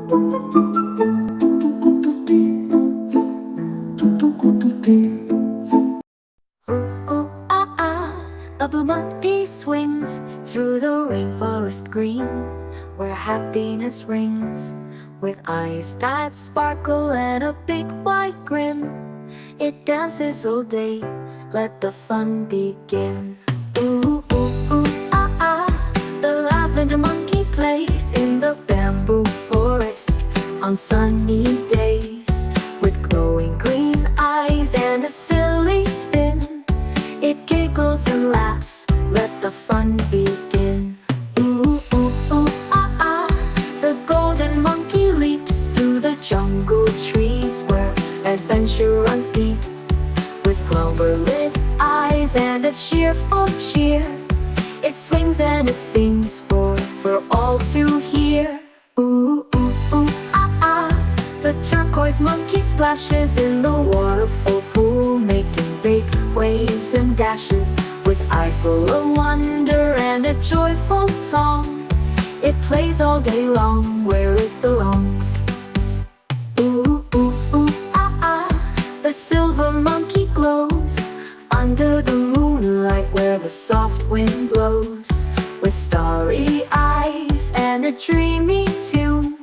A blue monkey swings through the rainforest green, where happiness rings, with eyes that sparkle and a big white grin. It dances all day, let the fun begin. Ooh, ooh, ooh, ah, ah. The lavender monkey plays in the bamboo forest on sunny days, with glowing green eyes and a silly spin. It giggles and laughs, let the fun begin. Ooh, ooh, ooh, ah, ah. The golden monkey leaps through the jungle trees, where adventure runs deep, with clover-lit eyes and a cheerful cheer. It swings and it sings for all to hear. Ooh, ooh, ooh, ah, ah. The turquoise monkey splashes in the waterfall pool, making big waves and dashes, with eyes full of wonder and a joyful song. It plays all day long where it belongs. Ooh, ooh, ooh, ah, ah. The silver monkey glows under the moonlight, where the soft wind blows, with starry eyes and a dreamy tune.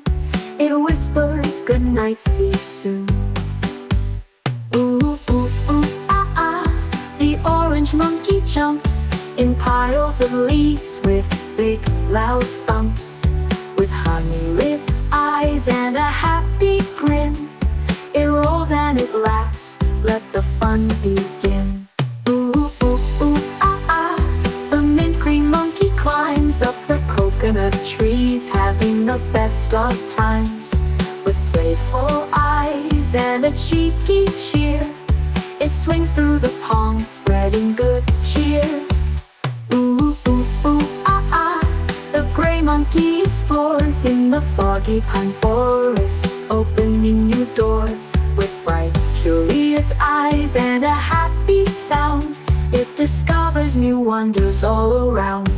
It whispers, "Good night, see you soon." Ooh, ooh, ooh, ah, ah. The orange monkey jumps in piles of leaves, with big loud thumps, with honey-lit eyes and a happy grin. It rolls and it laughs, let the fun begin. Ooh, ooh, ooh, ah, ah. The mint green monkey climbs up the coconut trees, having the best of times, with playful eyes and a cheeky cheer. It swings through the palms, spreading good cheer. Ooh, ooh, ooh, ah, ah. The gray monkey explores in the foggy pine forest, opening new doors, with bright, curious eyes and a happy sound. It discovers new wonders all around.